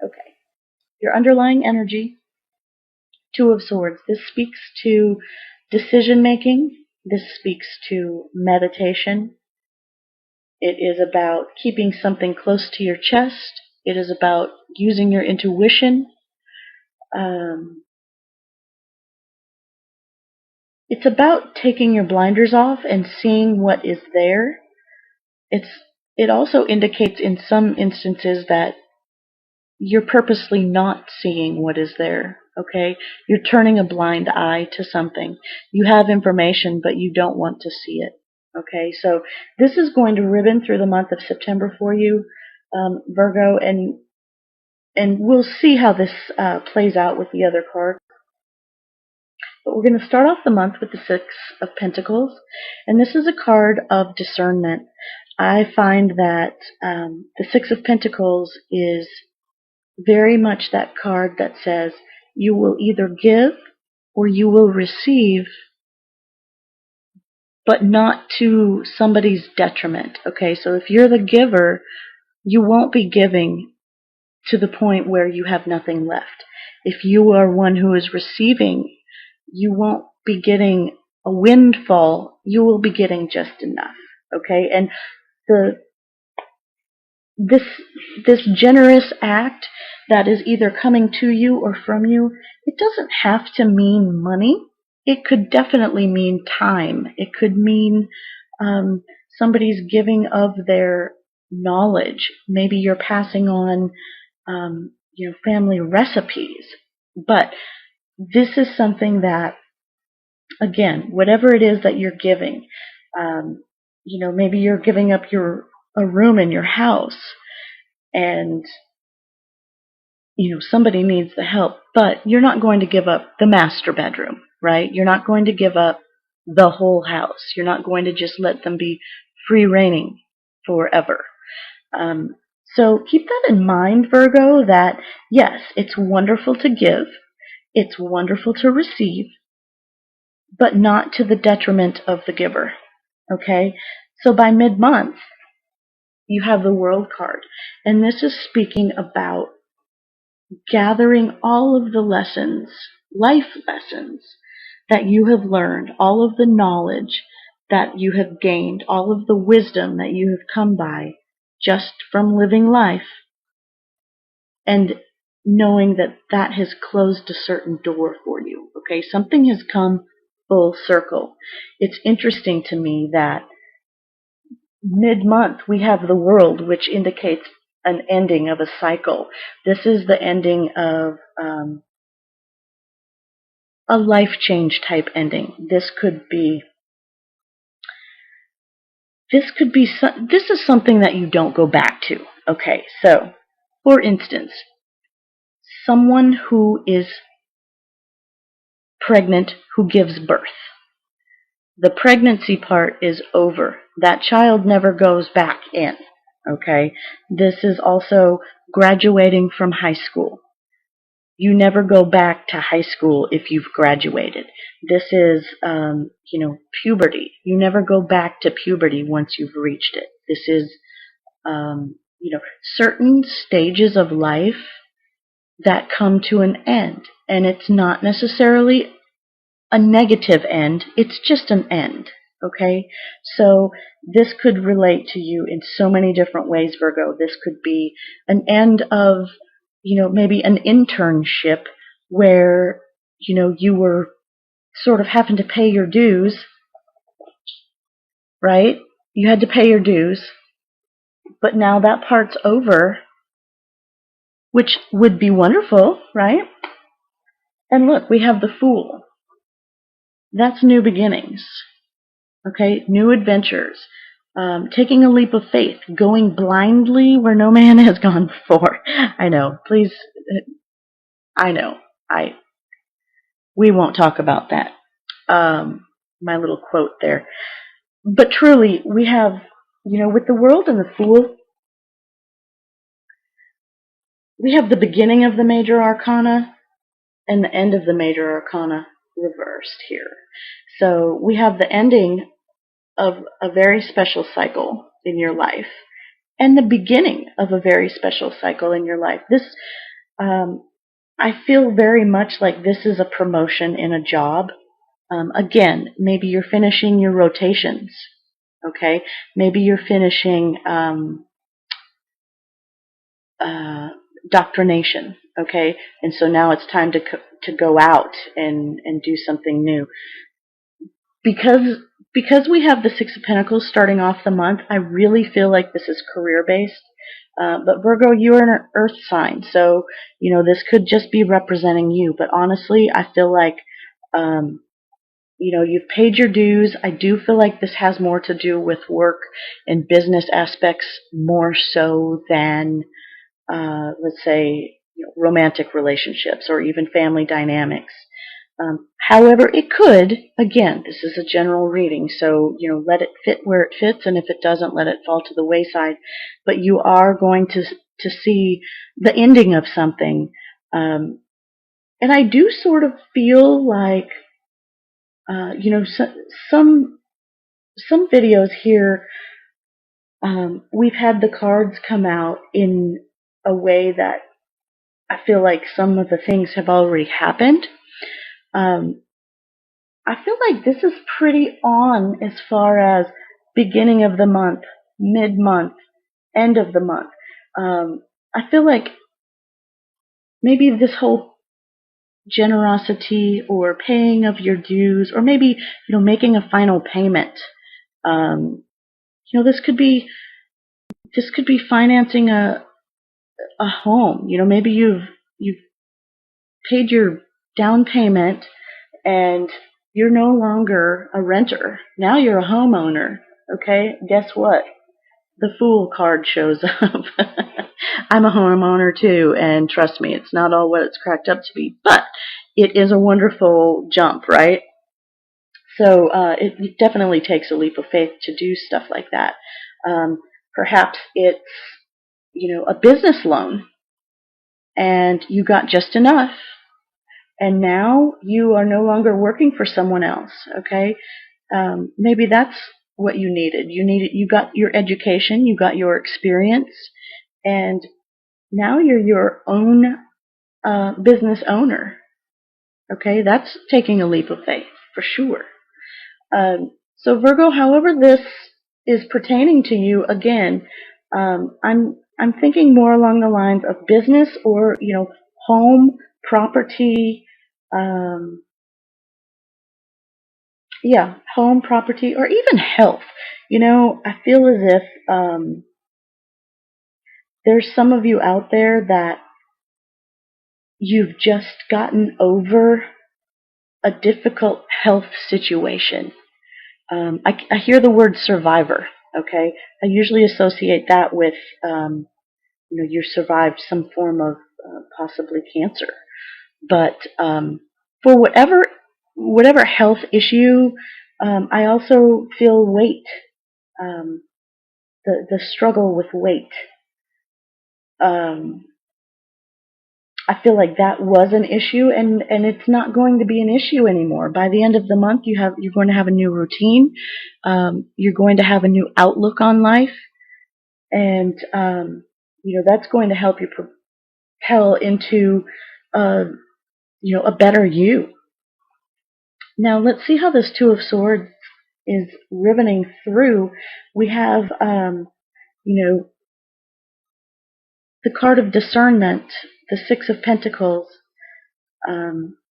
Okay. Your underlying energy, Two of Swords. This speaks to decision making. This speaks to meditation. It is about keeping something close to your chest. It is about using your intuition. Um, it's about taking your blinders off and seeing what is there. It also indicates in some instances that you're purposely not seeing what is there. Okay? You're turning a blind eye to something. You have information, but you don't want to see it. Okay? So this is going to ribbon through the month of September for you, Virgo, and we'll see how this plays out with the other card. But we're going to start off the month with the Six of Pentacles, and this is a card of discernment. I find that the Six of Pentacles is very much that card that says you will either give or you will receive, but not to somebody's detriment. Okay, so if you're the giver, you won't be giving to the point where you have nothing left. If you are one who is receiving, you won't be getting a windfall. You will be getting just enough. Okay, and the this generous act that is either coming to you or from you, it doesn't have to mean money. It could definitely mean time. It could mean somebody's giving of their knowledge. Maybe you're passing on family recipes. But this is something that, again, whatever it is that you're giving, maybe you're giving up a room in your house, and somebody needs the help, but you're not going to give up the master bedroom, right? You're not going to give up the whole house. You're not going to just let them be free reigning forever. So keep that in mind, Virgo, that yes, it's wonderful to give, it's wonderful to receive, but not to the detriment of the giver. Okay? So by mid-month, you have the World card, and this is speaking about gathering all of the lessons, life lessons, that you have learned, all of the knowledge that you have gained, all of the wisdom that you have come by just from living life, and knowing that that has closed a certain door for you. Okay, something has come full circle. It's interesting to me that mid-month we have the World, which indicates an ending of a cycle. This is the ending of a life change type ending. This is something that you don't go back to. Okay, so for instance, someone who is pregnant who gives birth. The pregnancy part is over. That child never goes back in. Okay, this is also graduating from high school. You never go back to high school if you've graduated. This is, puberty. You never go back to puberty once you've reached it. This is, certain stages of life that come to an end. And it's not necessarily a negative end. It's just an end. Okay? So this could relate to you in so many different ways, Virgo. This could be an end of maybe an internship where, you were sort of having to pay your dues, right? You had to pay your dues, but now that part's over, which would be wonderful, right? And look, we have the Fool. That's new beginnings, okay? New adventures. Taking a leap of faith, going blindly where no man has gone before. I know, please, I know, we won't talk about that. My little quote there. But truly, we have, with the World and the Fool, we have the beginning of the major arcana and the end of the major arcana reversed here. So we have the ending of a very special cycle in your life and the beginning of a very special cycle in your life. Um, I feel very much like this is a promotion in a job. Again, maybe you're finishing your rotations. Okay, maybe you're finishing uh, doctrination. Okay, and so now it's time to go out and do something new. Because we have the Six of Pentacles starting off the month, I really feel like this is career based. But Virgo, you are an earth sign, so this could just be representing you. But honestly, I feel like you've paid your dues. I do feel like this has more to do with work and business aspects more so than let's say romantic relationships or even family dynamics. However, it could, again, this is a general reading, so, let it fit where it fits, and if it doesn't, let it fall to the wayside. But you are going to see the ending of something. And I do sort of feel like, some videos here, we've had the cards come out in a way that I feel like some of the things have already happened. I feel like this is pretty on as far as beginning of the month, mid-month, end of the month. I feel like maybe this whole generosity or paying of your dues, or maybe making a final payment. This could be financing a home. Maybe you've paid your down payment and you're no longer a renter. Now you're a homeowner. Okay? Guess what? The Fool card shows up. I'm a homeowner too, and trust me, it's not all what it's cracked up to be, but it is a wonderful jump, right? So it definitely takes a leap of faith to do stuff like that. Perhaps it's a business loan, and you got just enough, and now you are no longer working for someone else. Okay, maybe that's what you needed. You got your education, you got your experience, and now you're your own business owner. Okay, that's taking a leap of faith for sure. So Virgo, however this is pertaining to you, again, I'm thinking more along the lines of business or home, property, home, property, or even health. I feel as if there's some of you out there that you've just gotten over a difficult health situation. I hear the word survivor. Okay, I usually associate that with you survived some form of possibly cancer, but for whatever health issue, I also feel weight, the struggle with weight. I feel like that was an issue, and it's not going to be an issue anymore. By the end of the month, you're going to have a new routine. You're going to have a new outlook on life, and that's going to help you propel into a better you. Now let's see how this Two of Swords is riveting through. We have the card of discernment, the Six of Pentacles,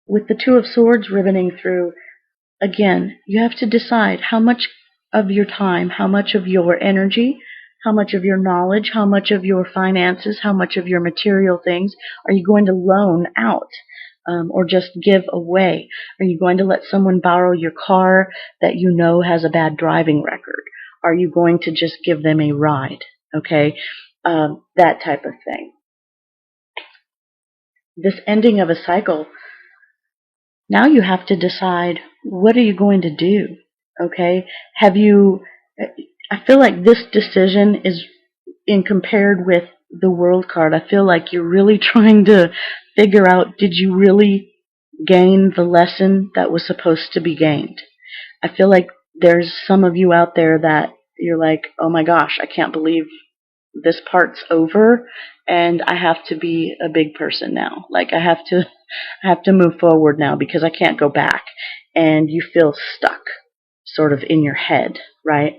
with the Two of Swords riveting through. Again, you have to decide how much of your time, how much of your energy, how much of your knowledge, how much of your finances, how much of your material things are you going to loan out or just give away? Are you going to let someone borrow your car that you know has a bad driving record? Are you going to just give them a ride? Okay, that type of thing. This ending of a cycle, now you have to decide, what are you going to do? Okay, I feel like this decision is, in compared with the World card, I feel like you're really trying to figure out, did you really gain the lesson that was supposed to be gained? I feel like there's some of you out there that you're like, oh my gosh, I can't believe this part's over and I have to be a big person now. Like I have to move forward now because I can't go back. And you feel stuck sort of in your head, right?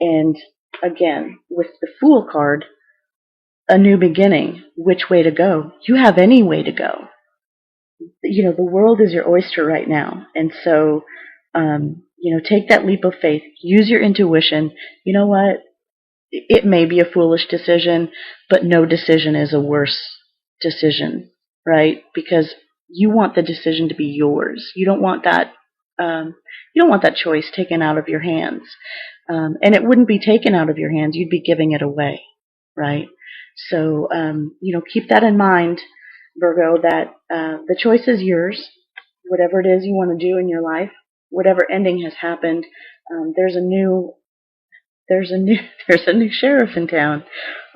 And again, with the Fool card, a new beginning, which way to go? You have any way to go. The world is your oyster right now. And so, take that leap of faith, use your intuition. You know what? It may be a foolish decision, but no decision is a worse decision, right? Because you want the decision to be yours. You don't want that. You don't want that choice taken out of your hands, and it wouldn't be taken out of your hands. You'd be giving it away, right? So, keep that in mind, Virgo. That the choice is yours. Whatever it is you want to do in your life, whatever ending has happened, there's a new there's a new there's a new sheriff in town.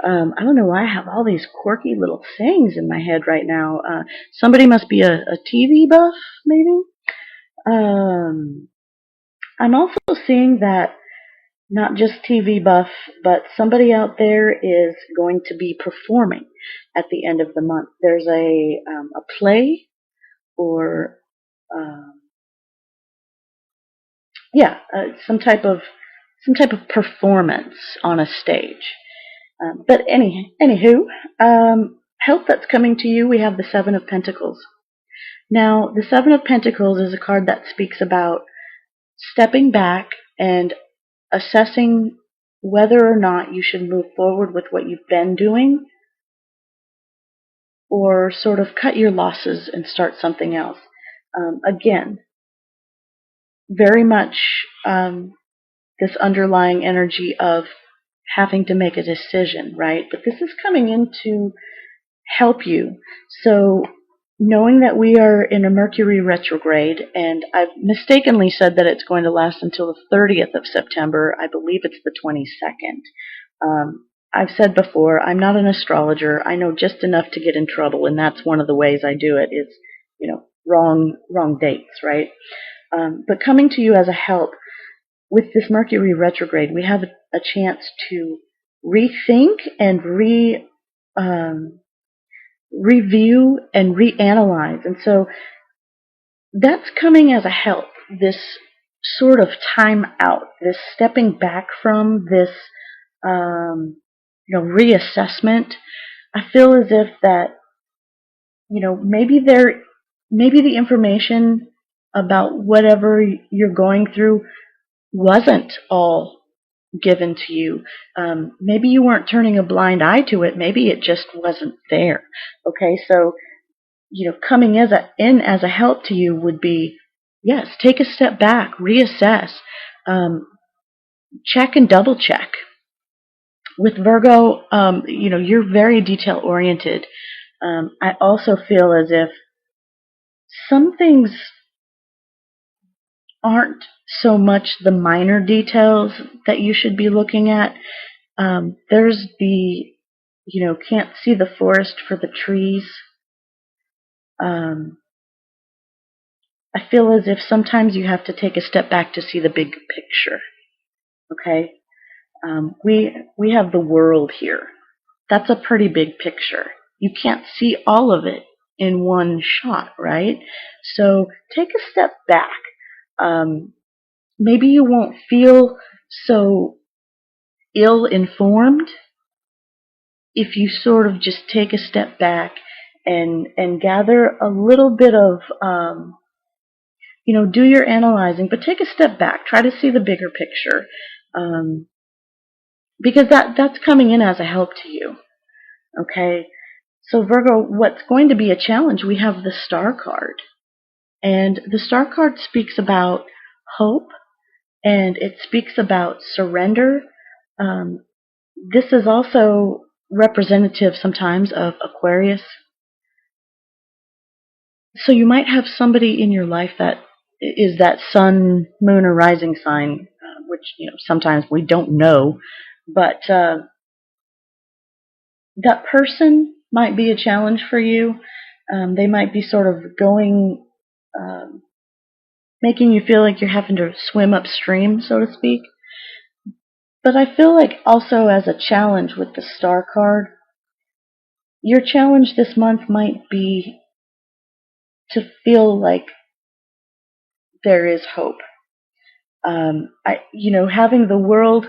I don't know why I have all these quirky little sayings in my head right now. Somebody must be a TV buff, maybe. I'm also seeing that not just TV buff, but somebody out there is going to be performing at the end of the month. There's a play or some type of performance on a stage. But anywho, help that's coming to you. We have the Seven of Pentacles. Now, the Seven of Pentacles is a card that speaks about stepping back and assessing whether or not you should move forward with what you've been doing, or sort of cut your losses and start something else. Again, very much this underlying energy of having to make a decision, right? But this is coming in to help you. So knowing that we are in a Mercury retrograde, and I've mistakenly said that it's going to last until the 30th of September. I believe it's the 22nd. I've said before, I'm not an astrologer. I know just enough to get in trouble, and that's one of the ways I do it is, wrong dates, right? But coming to you as a help, with this Mercury retrograde, we have a chance to rethink and review and reanalyze. And so that's coming as a help, this sort of time out, this stepping back from this, reassessment. I feel as if that, maybe the information about whatever you're going through wasn't all given to you. Maybe you weren't turning a blind eye to it. Maybe it just wasn't there. Okay, so coming in as a help to you would be, yes, take a step back, reassess, check and double check. With Virgo, you're very detail oriented. I also feel as if some things aren't so much the minor details that you should be looking at. There's the, can't see the forest for the trees. I feel as if sometimes you have to take a step back to see the big picture. Okay? We have the world here. That's a pretty big picture. You can't see all of it in one shot, right? So take a step back. Maybe you won't feel so ill-informed if you sort of just take a step back and gather a little bit of, do your analyzing, but take a step back. Try to see the bigger picture, because that's coming in as a help to you. Okay, so Virgo, what's going to be a challenge? We have the Star card, and the Star card speaks about hope, and it speaks about surrender. This is also representative sometimes of Aquarius. So you might have somebody in your life that is that sun, moon, or rising sign, which sometimes we don't know, but that person might be a challenge for you. They might be sort of going, making you feel like you're having to swim upstream, so to speak. But I feel like also as a challenge with the star card, your challenge this month might be to feel like there is hope. Having the world,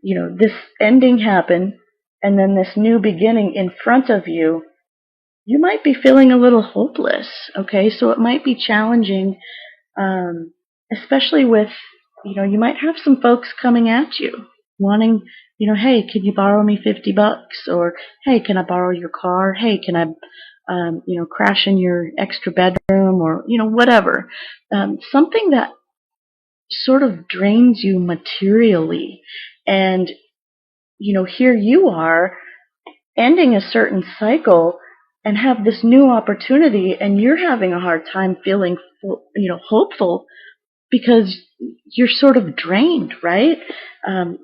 this ending happen and then this new beginning in front of you, you might be feeling a little hopeless. Okay, so it might be challenging, especially with, you might have some folks coming at you wanting, hey, can you borrow me $50? Or, hey, can I borrow your car? Hey, can I, crash in your extra bedroom? Or, whatever. Something that sort of drains you materially. And, here you are ending a certain cycle and have this new opportunity, and you're having a hard time feeling, hopeful because you're sort of drained, right?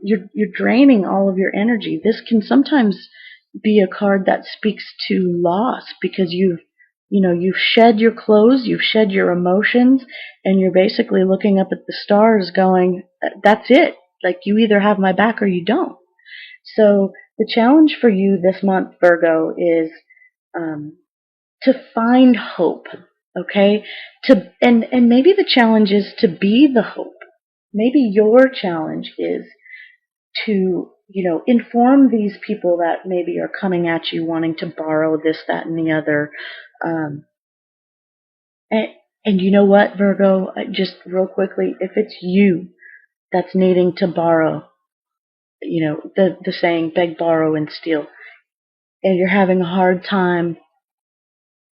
You're draining all of your energy. This can sometimes be a card that speaks to loss because you've shed your clothes, you've shed your emotions, and you're basically looking up at the stars going, that's it. Like, you either have my back or you don't. So the challenge for you this month, Virgo, is to find hope, okay? And maybe the challenge is to be the hope. Maybe your challenge is to, inform these people that maybe are coming at you wanting to borrow this, that, and the other. And you know what, Virgo, just real quickly, if it's you that's needing to borrow, the saying, beg, borrow, and steal, and you're having a hard time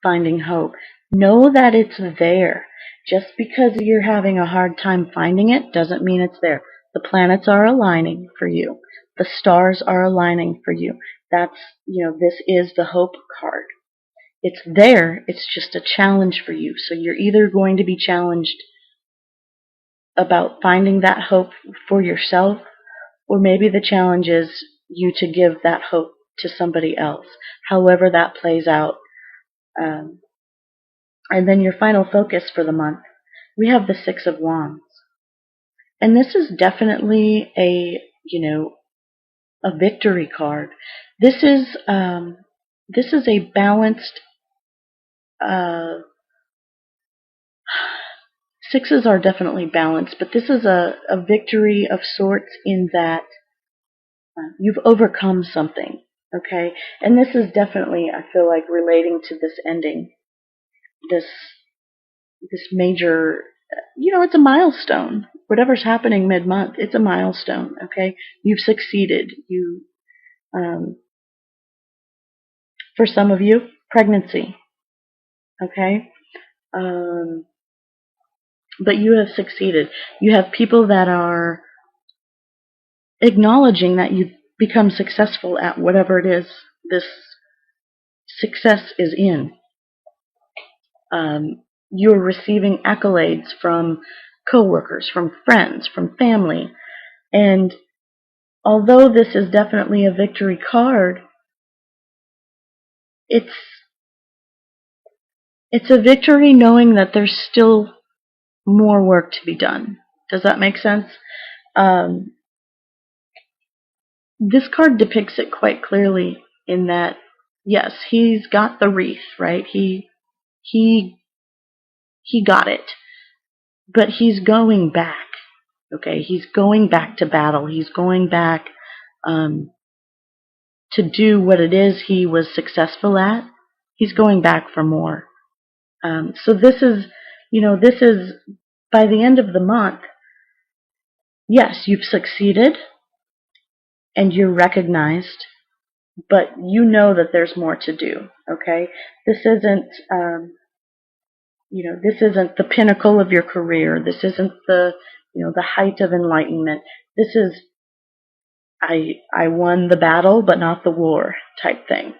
finding hope, know that it's there. Just because you're having a hard time finding it doesn't mean it's there. The planets are aligning for you. The stars are aligning for you. That's, this is the hope card. It's there. It's just a challenge for you. So you're either going to be challenged about finding that hope for yourself, or maybe the challenge is you to give that hope to somebody else. However that plays out. And then your final focus for the month, we have the Six of Wands. And this is definitely a victory card. This is a balanced, sixes are definitely balanced, but this is a victory of sorts in that you've overcome something, okay? And this is definitely, I feel like, relating to this ending, this major, it's a milestone. Whatever's happening mid-month, it's a milestone, okay? You've succeeded. For some of you, pregnancy, okay? But you have succeeded. You have people that are acknowledging that you've become successful at whatever it is this success is in. You're receiving accolades from coworkers, from friends, from family. And although this is definitely a victory card, it's a victory knowing that there's still more work to be done. Does that make sense? This card depicts it quite clearly in that, yes, he's got the wreath, right? He got it. But he's going back. Okay, he's going back to battle. He's going back to do what it is he was successful at. He's going back for more. So this is by the end of the month, yes, you've succeeded and you're recognized, but you know that there's more to do, okay? This isn't, this isn't the pinnacle of your career. This isn't the height of enlightenment. This is, I won the battle, but not the war type thing,